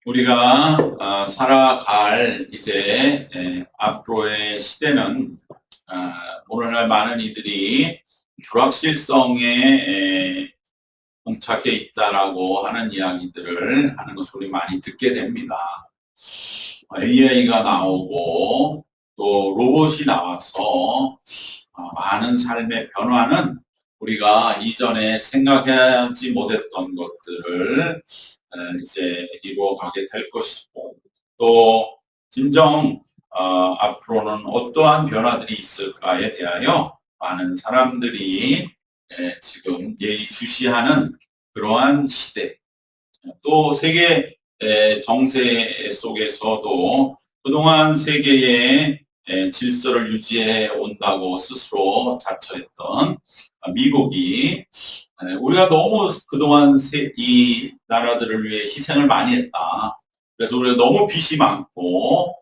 우리가 살아갈 이제 앞으로의 시대는 오늘날 많은 이들이 불확실성에 봉착해 있다라고 하는 이야기들을 하는 것을 우리 많이 듣게 됩니다. AI가 나오고 또 로봇이 나와서 많은 삶의 변화는 우리가 이전에 생각하지 못했던 것들을 이제 이루어가게 될 것이고, 또 진정 앞으로는 어떠한 변화들이 있을까에 대하여 많은 사람들이 지금 예의주시하는 그러한 시대, 또 세계 정세 속에서도 그동안 세계의 질서를 유지해 온다고 스스로 자처했던 미국이 우리가 너무 그동안 이 나라들을 위해 희생을 많이 했다. 그래서 우리가 너무 빚이 많고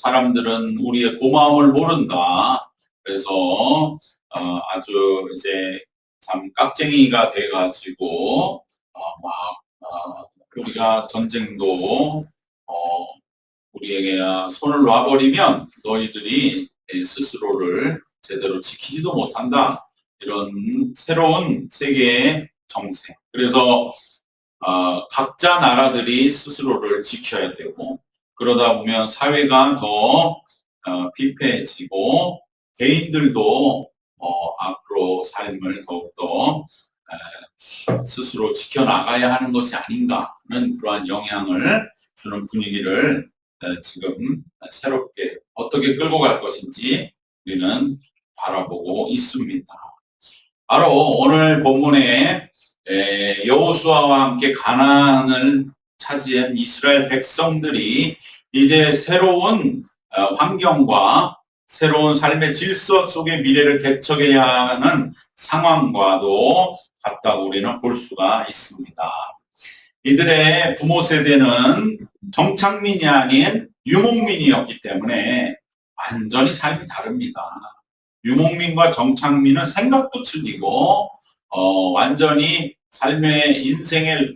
사람들은 우리의 고마움을 모른다. 그래서 아주 이제 참 깍쟁이가 돼가지고 막 우리가 전쟁도 우리에게 손을 놔버리면 너희들이 스스로를 제대로 지키지도 못한다. 이런 새로운 세계의 정세. 그래서 각자 나라들이 스스로를 지켜야 되고, 그러다 보면 사회가 더 피폐해지고 개인들도 앞으로 삶을 더욱더 스스로 지켜나가야 하는 것이 아닌가는 그러한 영향을 주는 분위기를 지금 새롭게 어떻게 끌고 갈 것인지 우리는 바라보고 있습니다. 바로 오늘 본문에 여호수아와 함께 가나안을 차지한 이스라엘 백성들이 이제 새로운 환경과 새로운 삶의 질서 속의 미래를 개척해야 하는 상황과도 같다고 우리는 볼 수가 있습니다. 이들의 부모 세대는 정착민이 아닌 유목민이었기 때문에 완전히 삶이 다릅니다. 유목민과 정착민은 생각도 틀리고 완전히 삶의 인생에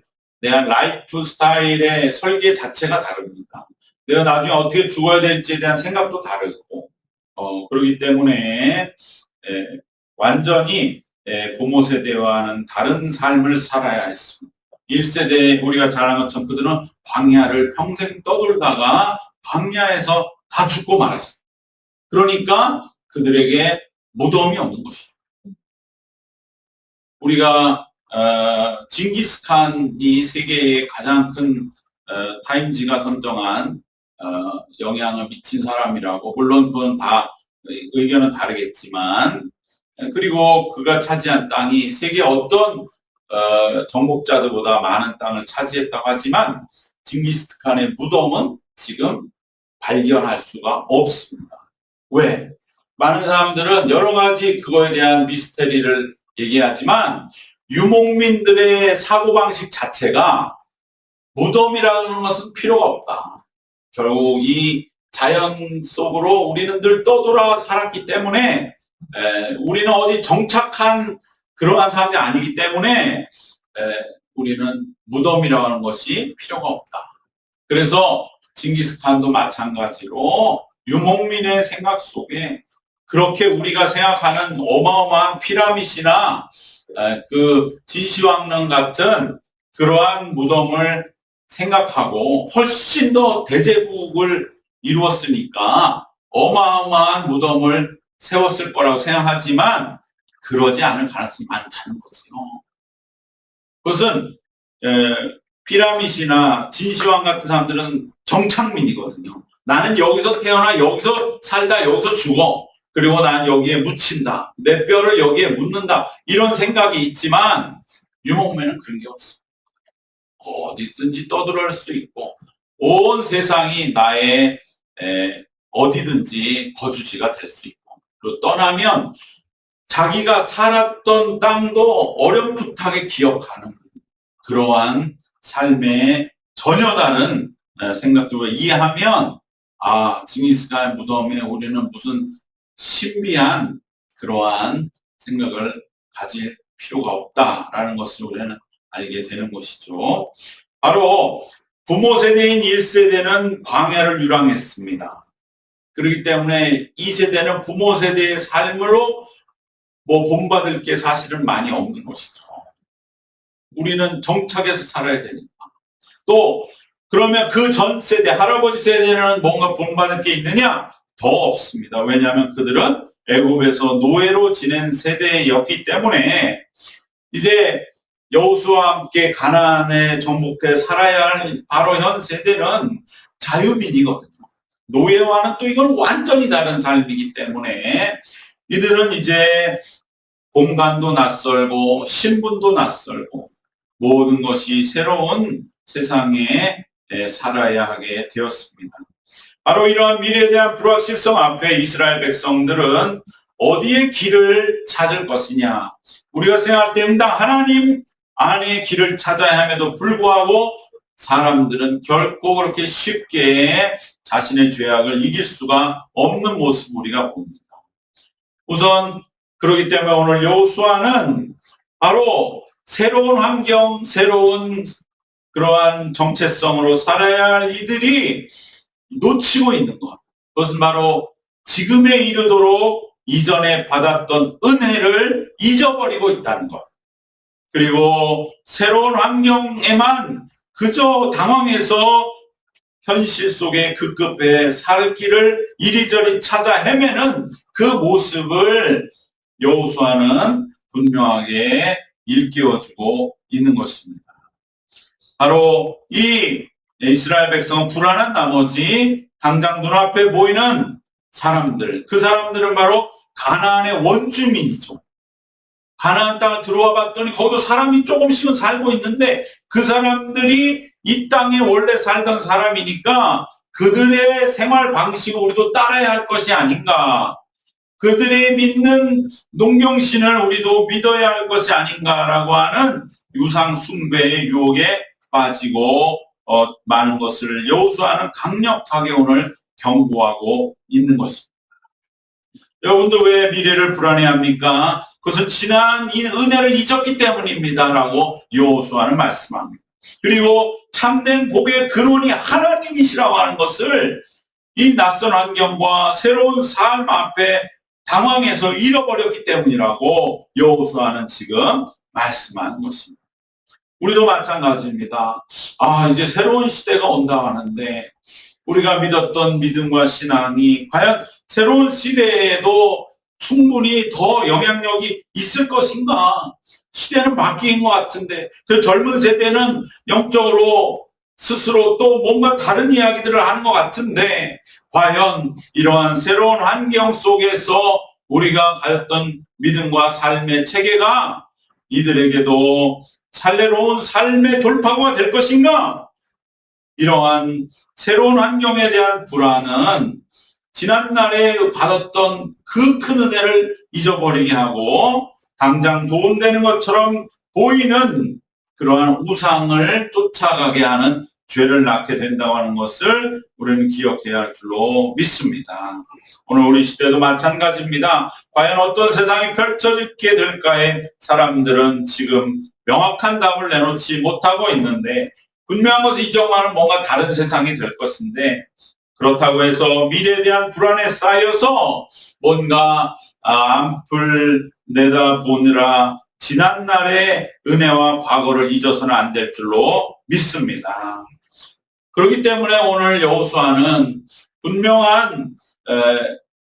대한 라이프 스타일의 설계 자체가 다릅니다. 내가 나중에 어떻게 죽어야 될지에 대한 생각도 다르고 그렇기 때문에 완전히 부모 세대와는 다른 삶을 살아야 했습니다. 1세대 우리가 잘 아는 것처럼 그들은 광야를 평생 떠돌다가 광야에서 다 죽고 말았습니다. 그러니까 그들에게 무덤이 없는 것이죠. 우리가 징기스칸이 세계의 가장 큰 타임지가 선정한 영향을 미친 사람이라고, 물론 그건 다 의견은 다르겠지만, 그리고 그가 차지한 땅이 세계 어떤 정복자들보다 많은 땅을 차지했다고 하지만 징기스칸의 무덤은 지금 발견할 수가 없습니다. 왜? 많은 사람들은 여러 가지 그거에 대한 미스테리를 얘기하지만 유목민들의 사고방식 자체가 무덤이라는 것은 필요가 없다. 결국 이 자연 속으로 우리는 늘 떠돌아 살았기 때문에 우리는 어디 정착한 그러한 사람이 아니기 때문에 우리는 무덤이라고 하는 것이 필요가 없다. 그래서 징기스칸도 마찬가지로 유목민의 생각 속에 그렇게 우리가 생각하는 어마어마한 피라밋이나 그 진시황릉 같은 그러한 무덤을 생각하고 훨씬 더 대제국을 이루었으니까 어마어마한 무덤을 세웠을 거라고 생각하지만 그러지 않을 가능성이 많다는 거죠. 그것은 피라밋이나 진시황 같은 사람들은 정착민이거든요. 나는 여기서 태어나 여기서 살다 여기서 죽어. 그리고 난 여기에 묻힌다. 내 뼈를 여기에 묻는다. 이런 생각이 있지만 유목민은 그런 게 없어. 어디든지 떠들어갈 수 있고 온 세상이 나의 어디든지 거주지가 될 수 있고, 그리고 떠나면 자기가 살았던 땅도 어렴풋하게 기억하는 그러한 삶의 전혀 다른 생각들을 이해하면 징기스칸의 무덤에 우리는 무슨 신비한 그러한 생각을 가질 필요가 없다라는 것을 우리는 알게 되는 것이죠. 바로 부모 세대인 1세대는 광야를 유랑했습니다. 그렇기 때문에 2세대는 부모 세대의 삶으로 본받을 게 사실은 많이 없는 것이죠. 우리는 정착해서 살아야 되니까. 또 그러면 그 전 세대, 할아버지 세대는 뭔가 본받을 게 있느냐? 더 없습니다. 왜냐하면 그들은 애굽에서 노예로 지낸 세대였기 때문에 이제 여호수아와 함께 가나안에 정복해 살아야 할 바로 현 세대는 자유민이거든요. 노예와는 또 이건 완전히 다른 삶이기 때문에 이들은 이제 공간도 낯설고 신분도 낯설고 모든 것이 새로운 세상에 살아야 하게 되었습니다. 바로 이러한 미래에 대한 불확실성 앞에 이스라엘 백성들은 어디에 길을 찾을 것이냐. 우리가 생각할 때 응당 하나님 안에 길을 찾아야 함에도 불구하고 사람들은 결코 그렇게 쉽게 자신의 죄악을 이길 수가 없는 모습을 우리가 봅니다. 우선 그렇기 때문에 오늘 여호수아는 바로 새로운 환경, 새로운 그러한 정체성으로 살아야 할 이들이 놓치고 있는 것. 그것은 바로 지금에 이르도록 이전에 받았던 은혜를 잊어버리고 있다는 것. 그리고 새로운 환경에만 그저 당황해서 현실 속에 급급해 살 길을 이리저리 찾아 헤매는 그 모습을 여호수아는 분명하게 일깨워주고 있는 것입니다. 바로 이 이스라엘 백성은 불안한 나머지 당장 눈앞에 보이는 사람들, 그 사람들은 바로 가나안의 원주민이죠. 가나안 땅을 들어와 봤더니 거기도 사람이 조금씩은 살고 있는데 그 사람들이 이 땅에 원래 살던 사람이니까 그들의 생활 방식을 우리도 따라야 할 것이 아닌가. 그들의 믿는 농경신을 우리도 믿어야 할 것이 아닌가라고 하는 유상 숭배의 유혹에 빠지고 많은 것을 여호수아는 강력하게 오늘 경고하고 있는 것입니다. 여러분들 왜 미래를 불안해합니까? 그것은 지난 이 은혜를 잊었기 때문입니다라고 여호수아는 말씀합니다. 그리고 참된 복의 근원이 하나님이시라고 하는 것을 이 낯선 환경과 새로운 삶 앞에 당황해서 잃어버렸기 때문이라고 여호수아는 지금 말씀하는 것입니다. 우리도 마찬가지입니다. 이제 새로운 시대가 온다 하는데 우리가 믿었던 믿음과 신앙이 과연 새로운 시대에도 충분히 더 영향력이 있을 것인가? 시대는 바뀐 것 같은데 그 젊은 세대는 영적으로 스스로 또 뭔가 다른 이야기들을 하는 것 같은데 과연 이러한 새로운 환경 속에서 우리가 가졌던 믿음과 삶의 체계가 이들에게도 살래로운 삶의 돌파구가 될 것인가? 이러한 새로운 환경에 대한 불안은 지난날에 받았던 그 큰 은혜를 잊어버리게 하고 당장 도움되는 것처럼 보이는 그러한 우상을 쫓아가게 하는 죄를 낳게 된다고 하는 것을 우리는 기억해야 할 줄로 믿습니다. 오늘 우리 시대도 마찬가지입니다. 과연 어떤 세상이 펼쳐지게 될까에 사람들은 지금 명확한 답을 내놓지 못하고 있는데 분명한 것은 이전과는 뭔가 다른 세상이 될 것인데 그렇다고 해서 미래에 대한 불안에 쌓여서 뭔가 앞을 내다보느라 지난날의 은혜와 과거를 잊어서는 안 될 줄로 믿습니다. 그렇기 때문에 오늘 여호수아는 분명한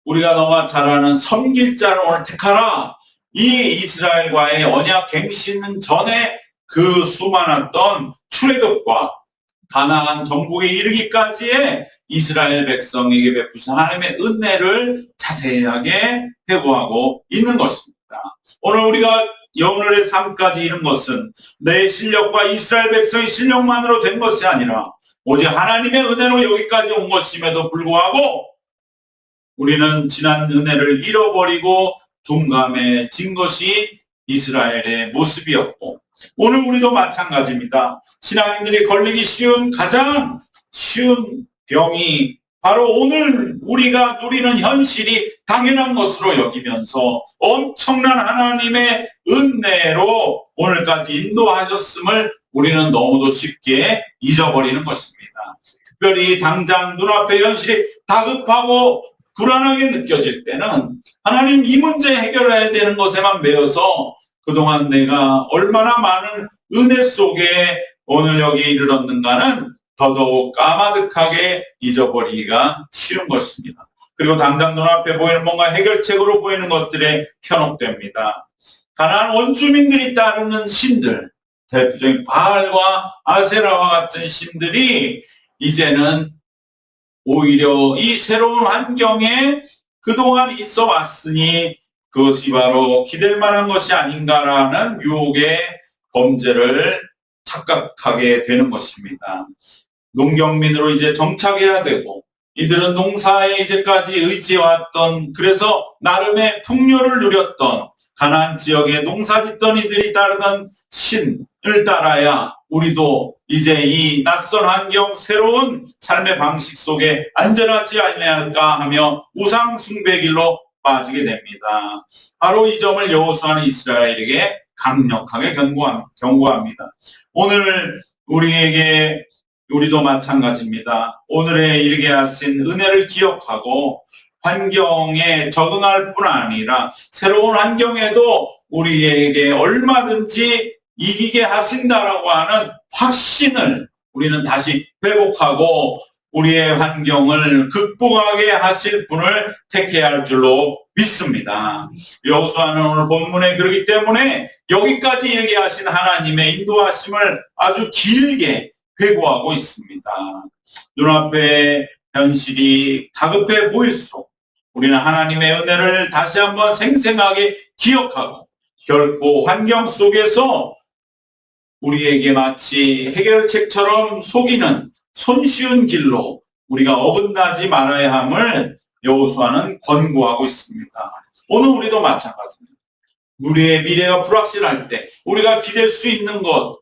우리가 너무 잘 아는 섬길 자를 오늘 택하라. 이 이스라엘과의 언약 갱신 전에 그 수많았던 출애굽과 가나안 정복에 이르기까지의 이스라엘 백성에게 베푸신 하나님의 은혜를 자세하게 회고하고 있는 것입니다. 오늘 우리가 오늘의 삶까지 이른 것은 내 실력과 이스라엘 백성의 실력만으로 된 것이 아니라 오직 하나님의 은혜로 여기까지 온 것임에도 불구하고 우리는 지난 은혜를 잃어버리고 둔감해진 것이 이스라엘의 모습이었고 오늘 우리도 마찬가지입니다. 신앙인들이 걸리기 쉬운 가장 쉬운 병이 바로 오늘 우리가 누리는 현실이 당연한 것으로 여기면서 엄청난 하나님의 은혜로 오늘까지 인도하셨음을 우리는 너무도 쉽게 잊어버리는 것입니다. 특별히 당장 눈앞의 현실이 다급하고 불안하게 느껴질 때는 하나님 이 문제 해결해야 되는 것에만 매여서 그동안 내가 얼마나 많은 은혜 속에 오늘 여기 이르렀는가는 더더욱 까마득하게 잊어버리기가 쉬운 것입니다. 그리고 당장 눈앞에 보이는 뭔가 해결책으로 보이는 것들에 현혹됩니다. 가나안 원주민들이 따르는 신들, 대표적인 바알과 아세라와 같은 신들이 이제는 오히려 이 새로운 환경에 그동안 있어 왔으니 그것이 바로 기댈 만한 것이 아닌가라는 유혹의 범죄를 착각하게 되는 것입니다. 농경민으로 이제 정착해야 되고 이들은 농사에 이제까지 의지해왔던, 그래서 나름의 풍요를 누렸던 가나안 지역에 농사짓던 이들이 따르던 신을 따라야 우리도 이제 이 낯선 환경, 새로운 삶의 방식 속에 안전하지 않을까 하며 우상 숭배 길로 빠지게 됩니다. 바로 이 점을 여호수아는 이스라엘에게 강력하게 경고합니다. 오늘 우리도 마찬가지입니다. 오늘에 이르게 하신 은혜를 기억하고 환경에 적응할 뿐 아니라 새로운 환경에도 우리에게 얼마든지 이기게 하신다라고 하는 확신을 우리는 다시 회복하고 우리의 환경을 극복하게 하실 분을 택해야 할 줄로 믿습니다. 여호수아는 오늘 본문에 그러기 때문에 여기까지 이르게 하신 하나님의 인도하심을 아주 길게 회고하고 있습니다. 눈앞의 현실이 다급해 보일수록 우리는 하나님의 은혜를 다시 한번 생생하게 기억하고 결코 환경 속에서 우리에게 마치 해결책처럼 속이는 손쉬운 길로 우리가 어긋나지 말아야 함을 여호수아는 권고하고 있습니다. 오늘 우리도 마찬가지입니다. 우리의 미래가 불확실할 때 우리가 기댈 수 있는 것,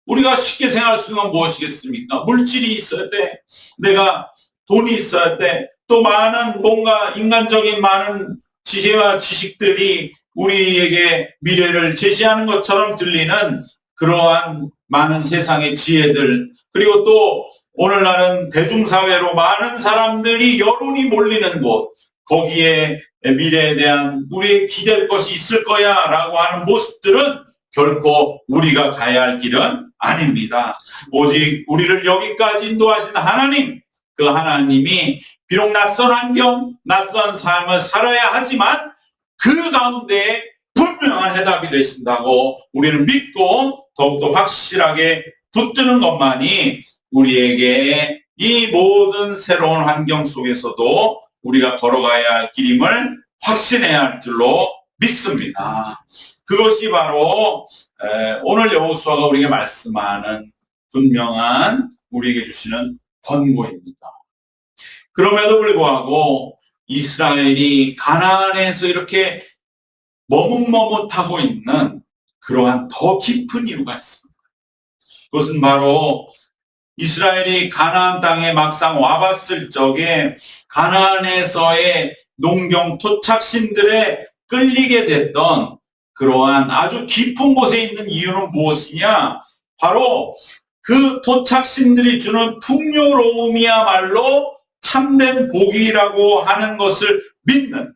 우리가 쉽게 생각할 수 있는 건 무엇이겠습니까? 물질이 있어야 돼. 내가 돈이 있어야 돼. 또 많은 뭔가 인간적인 많은 지혜와 지식들이 우리에게 미래를 제시하는 것처럼 들리는 그러한 많은 세상의 지혜들, 그리고 또 오늘날은 대중사회로 많은 사람들이 여론이 몰리는 곳, 거기에 미래에 대한 우리의 기댈 것이 있을 거야 라고 하는 모습들은 결코 우리가 가야 할 길은 아닙니다. 오직 우리를 여기까지 인도하신 하나님, 그 하나님이 비록 낯선 환경, 낯선 삶을 살아야 하지만 그 가운데 분명한 해답이 되신다고 우리는 믿고 더욱더 확실하게 붙드는 것만이 우리에게 이 모든 새로운 환경 속에서도 우리가 걸어가야 할 길임을 확신해야 할 줄로 믿습니다. 그것이 바로 오늘 여호수아가 우리에게 말씀하는 분명한 우리에게 주시는 권고입니다. 그럼에도 불구하고 이스라엘이 가나안에서 이렇게 머뭇머뭇하고 있는 그러한 더 깊은 이유가 있습니다. 그것은 바로 이스라엘이 가나안 땅에 막상 와봤을 적에 가나안에서의 농경 토착신들에 끌리게 됐던 그러한 아주 깊은 곳에 있는 이유는 무엇이냐? 바로 그 토착신들이 주는 풍요로움이야말로 참된 복이라고 하는 것을 믿는,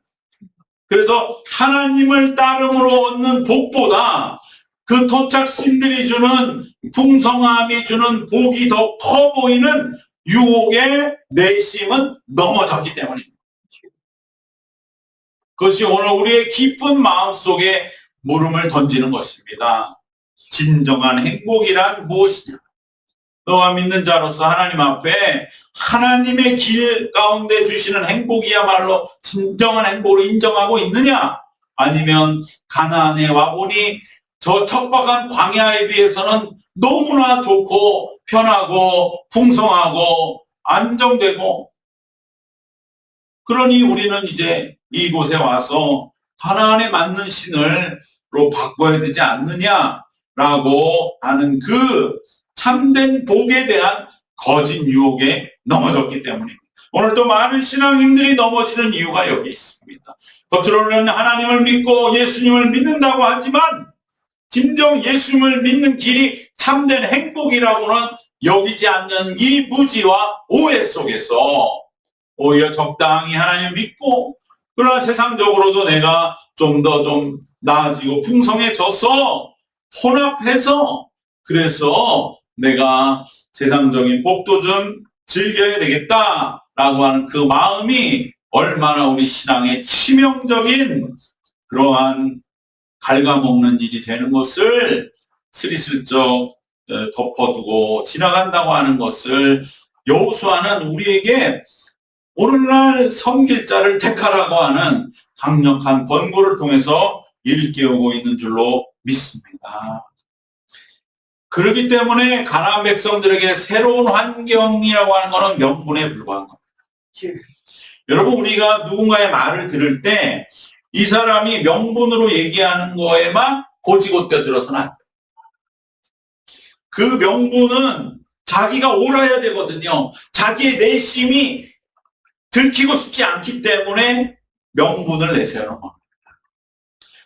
그래서 하나님을 따름으로 얻는 복보다 그 토착신들이 주는 풍성함이 주는 복이 더 커 보이는 유혹의 내심은 넘어졌기 때문입니다. 그것이 오늘 우리의 깊은 마음속에 물음을 던지는 것입니다. 진정한 행복이란 무엇이냐? 너와 믿는 자로서 하나님 앞에 하나님의 길 가운데 주시는 행복이야말로 진정한 행복으로 인정하고 있느냐? 아니면 가나안에 와보니 저 척박한 광야에 비해서는 너무나 좋고 편하고 풍성하고 안정되고, 그러니 우리는 이제 이곳에 와서 가나안에 맞는 신을로 바꿔야 되지 않느냐라고 하는 그 참된 복에 대한 거짓 유혹에 넘어졌기 때문입니다. 오늘도 많은 신앙인들이 넘어지는 이유가 여기 있습니다. 겉으로는 하나님을 믿고 예수님을 믿는다고 하지만 진정 예수님을 믿는 길이 참된 행복이라고는 여기지 않는 이 무지와 오해 속에서 오히려 적당히 하나님을 믿고, 그러나 세상적으로도 내가 좀 더 나아지고 풍성해져서 혼합해서, 그래서 내가 세상적인 복도 좀 즐겨야 되겠다라고 하는 그 마음이 얼마나 우리 신앙의 치명적인 그러한 갉아먹는 일이 되는 것을 스리슬쩍 덮어두고 지나간다고 하는 것을 여호수아는 우리에게 오늘날 섬길 자를 택하라고 하는 강력한 권고를 통해서 일깨우고 있는 줄로 믿습니다. 그렇기 때문에 가나안 백성들에게 새로운 환경이라고 하는 것은 명분에 불과한 겁니다. 여러분, 우리가 누군가의 말을 들을 때 이 사람이 명분으로 얘기하는 거에만 고지고대 들어서는 안 돼요. 그 명분은 자기가 옳아야 되거든요. 자기의 내심이 들키고 싶지 않기 때문에 명분을 내세우는 겁니다.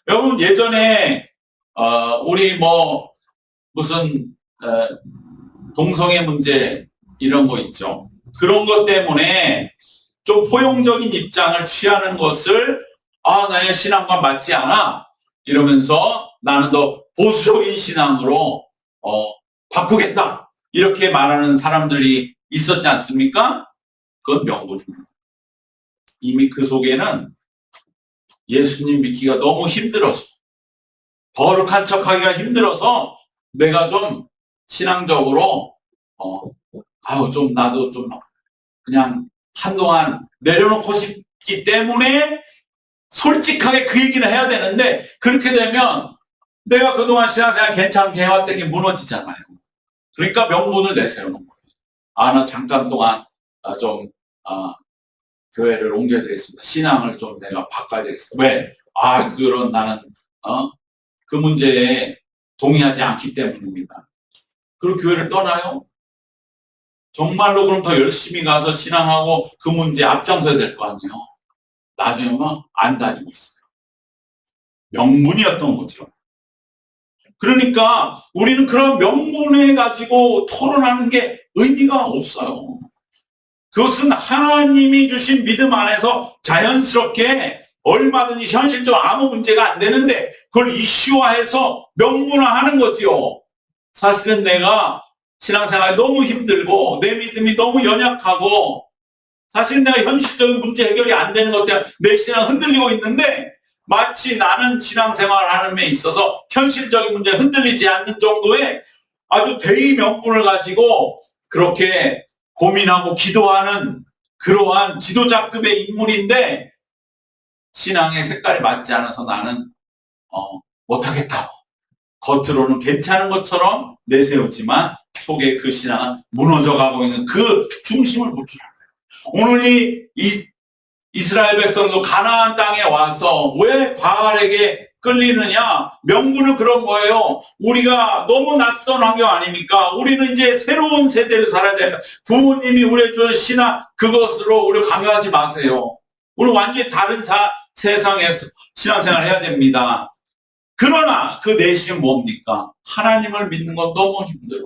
여러분, 예전에 우리 무슨 동성애 문제 이런 거 있죠. 그런 것 때문에 좀 포용적인 입장을 취하는 것을 나의 신앙과 맞지 않아 이러면서 나는 더 보수적인 신앙으로 바꾸겠다 이렇게 말하는 사람들이 있었지 않습니까? 그건 명분입니다. 이미 그 속에는 예수님 믿기가 너무 힘들어서, 거룩한 척하기가 힘들어서 내가 좀 신앙적으로 나도 좀 그냥 한동안 내려놓고 싶기 때문에 솔직하게 그 얘기를 해야 되는데, 그렇게 되면 내가 그동안 신앙생활 괜찮게 해왔던 게 무너지잖아요. 그러니까 명분을 내세우는 거예요. 나 잠깐 동안 교회를 옮겨야 되겠습니다. 신앙을 좀 내가 바꿔야 되겠습니다. 왜? 그런 나는 그 문제에 동의하지 않기 때문입니다. 그럼 교회를 떠나요? 정말로 그럼 더 열심히 가서 신앙하고 그 문제에 앞장서야 될 거 아니에요? 나중에 안 다니고 있어요. 명분이었던 거죠. 그러니까 우리는 그런 명분에 가지고 토론하는 게 의미가 없어요. 그것은 하나님이 주신 믿음 안에서 자연스럽게 얼마든지 현실적으로 아무 문제가 안 되는데 그걸 이슈화해서 명분화하는 거지요. 사실은 내가 신앙생활이 너무 힘들고 내 믿음이 너무 연약하고 사실 내가 현실적인 문제 해결이 안 되는 것 때문에 내 신앙 흔들리고 있는데, 마치 나는 신앙생활하는 데 있어서 현실적인 문제에 흔들리지 않는 정도의 아주 대의 명분을 가지고 그렇게 고민하고 기도하는 그러한 지도자급의 인물인데, 신앙의 색깔이 맞지 않아서 나는 못하겠다고 겉으로는 괜찮은 것처럼 내세우지만 속에 그 신앙은 무너져가고 있는 그 중심을 못 줄여요. 오늘 이 이스라엘 백성도 가나안 땅에 와서 왜 바알에게 끌리느냐? 명분은 그런 거예요. 우리가 너무 낯선 환경 아닙니까? 우리는 이제 새로운 세대를 살아야 됩니다. 부모님이 우리 준 신앙 그것으로 우리 강요하지 마세요. 우리 완전히 다른 세상에서 신앙생활을 해야 됩니다. 그러나 그 내심은 뭡니까? 하나님을 믿는 건 너무 힘들어.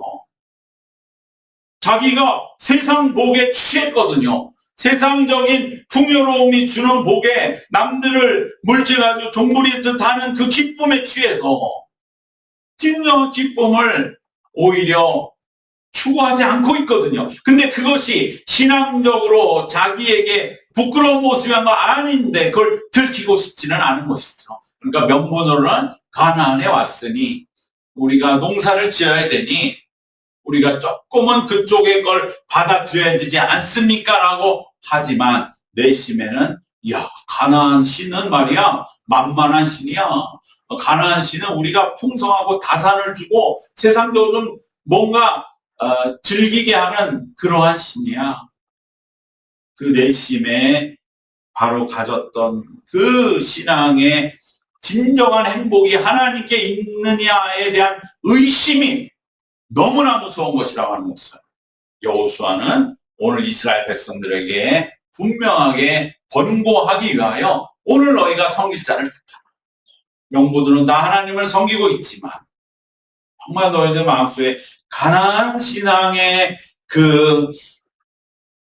자기가 세상 복에 취했거든요. 세상적인 풍요로움이 주는 복에 남들을 물질가지고 종부리듯 하는 그 기쁨에 취해서 진정한 기쁨을 오히려 추구하지 않고 있거든요. 근데 그것이 신앙적으로 자기에게 부끄러운 모습이 한 거 아닌데 그걸 들키고 싶지는 않은 것이죠. 그러니까 명분으로는 가나안에 왔으니 우리가 농사를 지어야 되니 우리가 조금은 그쪽의 걸 받아들여야 되지 않습니까? 라고 하지만 내심에는 가나안 신은 말이야 만만한 신이야. 가나안 신은 우리가 풍성하고 다산을 주고 세상적으로 좀 뭔가 즐기게 하는 그러한 신이야. 그 내심에 바로 가졌던 그 신앙의 진정한 행복이 하나님께 있느냐에 대한 의심이 너무나 무서운 것이라고 하는 것을 여호수아는 오늘 이스라엘 백성들에게 분명하게 권고하기 위하여 오늘 너희가 섬길 자를 택하라. 명부들은 나 하나님을 섬기고 있지만 정말 너희들 마음속에 가나안 신앙의 그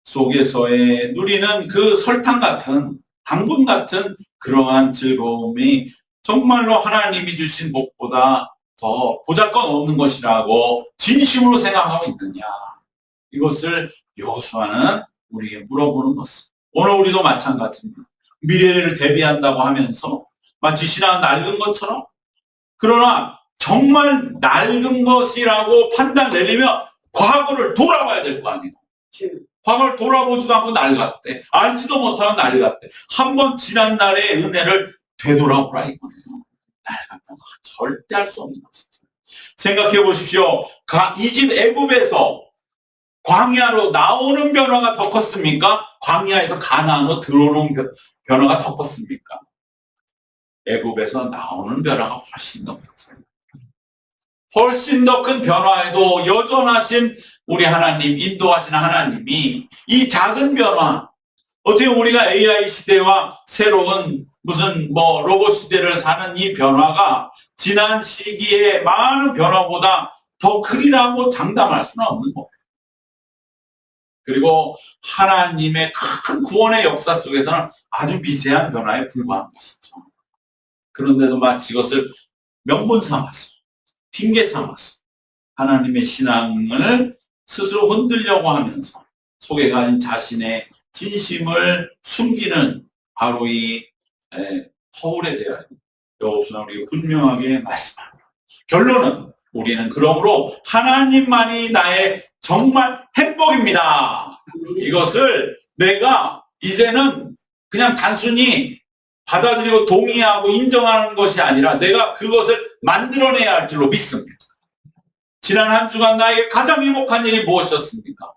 속에서의 누리는 그 설탕 같은 당분 같은 그러한 즐거움이 정말로 하나님이 주신 복보다 더 보잘것없는 것이라고 진심으로 생각하고 있느냐. 이것을 여호수아는 우리에게 물어보는 것입니다. 오늘 우리도 마찬가지입니다. 미래를 대비한다고 하면서 마치 신앙은 낡은 것처럼, 그러나 정말 낡은 것이라고 판단 내리면 과거를 돌아봐야 될 거 아니에요. 과거를 돌아보지도 않고 낡았대. 알지도 못하는 낡았대. 한번 지난 날의 은혜를 되돌아보라 이거예요. 낡았다고 절대 할 수 없는 것이죠. 생각해 보십시오. 이집 애굽에서 광야로 나오는 변화가 더 컸습니까? 광야에서 가나안으로 들어오는 변화가 더 컸습니까? 애굽에서 나오는 변화가 훨씬 더 컸어요. 훨씬 더 큰 변화에도 여전하신 우리 하나님, 인도하시는 하나님이 이 작은 변화, 어떻게 우리가 AI 시대와 새로운 무슨 로봇 시대를 사는 이 변화가 지난 시기의 많은 변화보다 더 크리라고 장담할 수는 없는 거예요. 그리고 하나님의 큰 구원의 역사 속에서는 아주 미세한 변화에 불과한 것이죠. 그런데도 마치 이것을 명분 삼아서, 핑계 삼아서 하나님의 신앙을 스스로 흔들려고 하면서 속에 가진 자신의 진심을 숨기는 바로 이 허울에 대하여 여호수아는 우리가 분명하게 말씀합니다. 결론은 우리는 그러므로 하나님만이 나의 정말 행복입니다. 이것을 내가 이제는 그냥 단순히 받아들이고 동의하고 인정하는 것이 아니라 내가 그것을 만들어내야 할 줄로 믿습니다. 지난 한 주간 나에게 가장 행복한 일이 무엇이었습니까?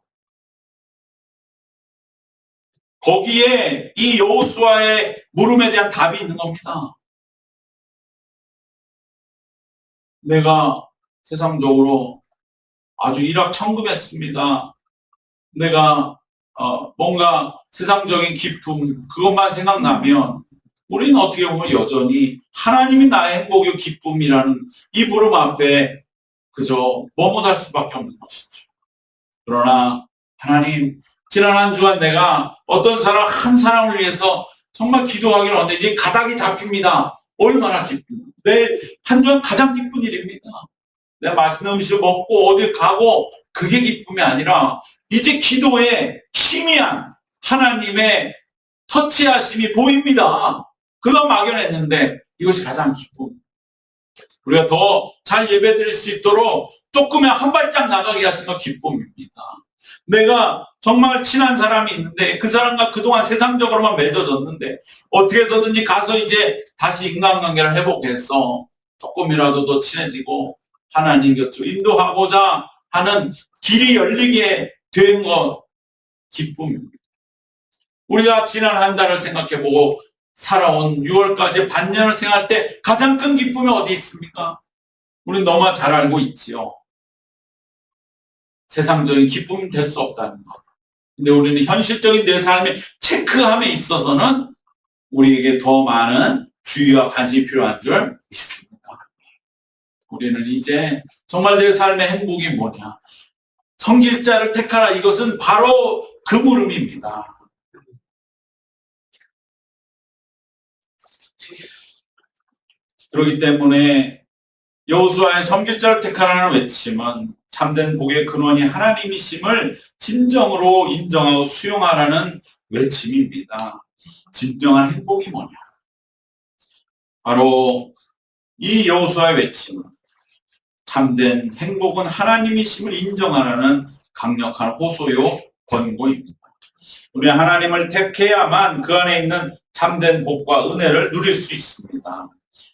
거기에 이 여호수아의 물음에 대한 답이 있는 겁니다. 내가 세상적으로 아주 일확천금했습니다. 내가 뭔가 세상적인 기쁨 그것만 생각나면 우리는 어떻게 보면 여전히 하나님이 나의 행복이요 기쁨이라는 이 물음 앞에 그저 머뭇할 수밖에 없는 것이죠. 그러나 하나님, 지난 한 주간 내가 어떤 사람 한 사람을 위해서 정말 기도하기로 하는데 이제 가닥이 잡힙니다. 얼마나 기쁩니까? 내 한 주간 가장 기쁜 일입니다. 내가 맛있는 음식을 먹고 어딜 가고 그게 기쁨이 아니라 이제 기도에 희미한 하나님의 터치하심이 보입니다. 그건 막연했는데 이것이 가장 기쁨. 우리가 더 잘 예배 드릴 수 있도록 조금의 한 발짝 나가게 하신 건 기쁨입니다. 내가 정말 친한 사람이 있는데 그 사람과 그동안 세상적으로만 맺어졌는데 어떻게 해서든지 가서 이제 다시 인간관계를 회복해서 조금이라도 더 친해지고 하나님 곁으로 인도하고자 하는 길이 열리게 된 것 기쁨입니다. 우리가 지난 한 달을 생각해보고 살아온 6월까지 반년을 생각할 때 가장 큰 기쁨이 어디 있습니까? 우리는 너무 잘 알고 있지요. 세상적인 기쁨이 될 수 없다는 것. 근데 우리는 현실적인 내 삶의 체크함에 있어서는 우리에게 더 많은 주의와 관심이 필요한 줄 믿습니다. 우리는 이제 정말 내 삶의 행복이 뭐냐. 섬길 자를 택하라. 이것은 바로 그 물음입니다. 그렇기 때문에 여호수아의 섬길 자를 택하라는 외침은 참된 복의 근원이 하나님이심을 진정으로 인정하고 수용하라는 외침입니다. 진정한 행복이 뭐냐? 바로 이 여호수아의 외침은 참된 행복은 하나님이심을 인정하라는 강력한 호소요 권고입니다. 우리 하나님을 택해야만 그 안에 있는 참된 복과 은혜를 누릴 수 있습니다.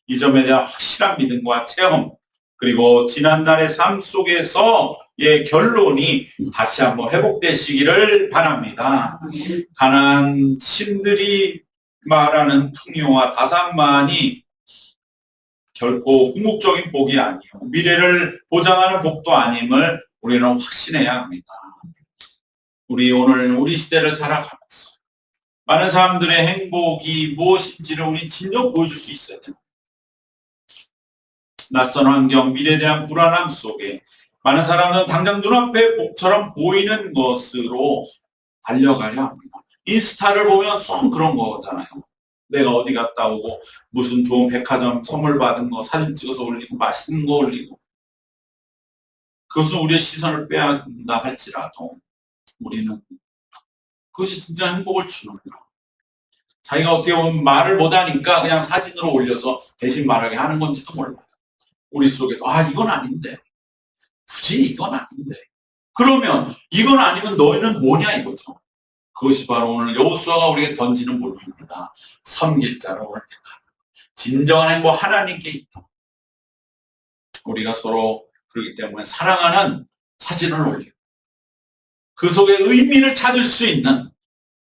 이 점에 대한 확실한 믿음과 체험, 그리고 지난날의 삶 속에서의 결론이 다시 한번 회복되시기를 바랍니다. 가난한 신들이 말하는 풍요와 다산만이 결코 궁극적인 복이 아니요 미래를 보장하는 복도 아님을 우리는 확신해야 합니다. 우리 오늘 우리 시대를 살아가면서 많은 사람들의 행복이 무엇인지를 우리 진정 보여줄 수 있어야 됩니다. 낯선 환경, 미래에 대한 불안함 속에 많은 사람들은 당장 눈앞에 복처럼 보이는 것으로 달려가려 합니다. 인스타를 보면 쏙 그런 거잖아요. 내가 어디 갔다 오고 무슨 좋은 백화점 선물 받은 거 사진 찍어서 올리고 맛있는 거 올리고, 그것은 우리의 시선을 빼앗는다 할지라도 우리는 그것이 진짜 행복을 주는 거야. 자기가 어떻게 보면 말을 못하니까 그냥 사진으로 올려서 대신 말하게 하는 건지도 몰라요. 우리 속에도 이건 아닌데, 굳이 이건 아닌데, 그러면 이건 아니면 너희는 뭐냐 이거죠. 그것이 바로 오늘 여호수아가 우리에게 던지는 물음입니다. 섬길 자를 오늘 택하라. 진정한 행복 하나님께 있다. 우리가 서로 그렇기 때문에 사랑하는 사진을 올리고 그 속에 의미를 찾을 수 있는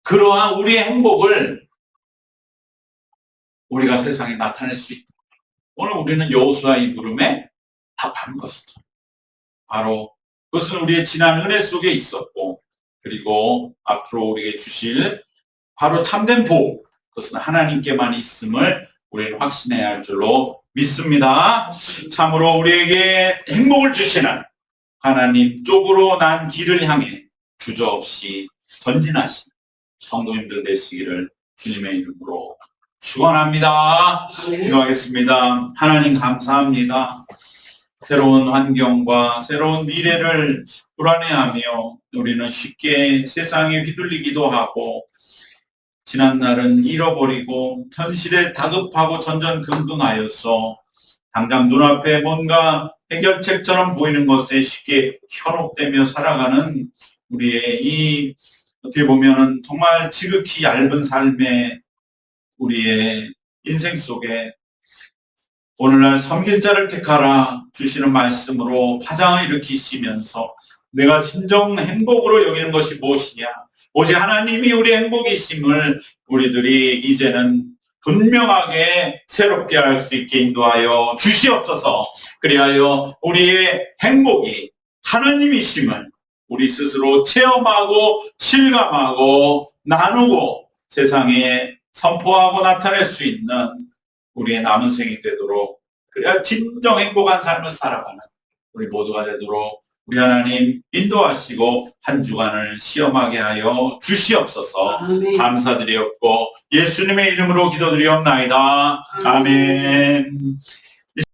그러한 우리의 행복을 우리가 세상에 나타낼 수 있다. 오늘 우리는 여호수아의 물음에 답하는 것이죠. 바로 그것은 우리의 지난 은혜 속에 있었고, 그리고 앞으로 우리에게 주실 바로 참된 복, 그것은 하나님께만 있음을 우리는 확신해야 할 줄로 믿습니다. 참으로 우리에게 행복을 주시는 하나님 쪽으로 난 길을 향해 주저없이 전진하신 성도님들 되시기를 주님의 이름으로 축원합니다. 기도하겠습니다. 하나님 감사합니다. 새로운 환경과 새로운 미래를 불안해하며 우리는 쉽게 세상에 휘둘리기도 하고, 지난날은 잃어버리고 현실에 다급하고 전전긍긍하여서 당장 눈앞에 뭔가 해결책처럼 보이는 것에 쉽게 현혹되며 살아가는 우리의 이 어떻게 보면은 정말 지극히 얇은 삶의 우리의 인생 속에 오늘날 섬길 자를 택하라 주시는 말씀으로 파장을 일으키시면서 내가 진정 행복으로 여기는 것이 무엇이냐, 오직 하나님이 우리의 행복이심을 우리들이 이제는 분명하게 새롭게 할 수 있게 인도하여 주시옵소서. 그리하여 우리의 행복이 하나님이심을 우리 스스로 체험하고 실감하고 나누고 세상에 선포하고 나타낼 수 있는 우리의 남은 생이 되도록, 그래야 진정 행복한 삶을 살아가는 우리 모두가 되도록 우리 하나님 인도하시고 한 주간을 시험하게 하여 주시옵소서. 아멘. 감사드리옵고 예수님의 이름으로 기도드리옵나이다. 아멘.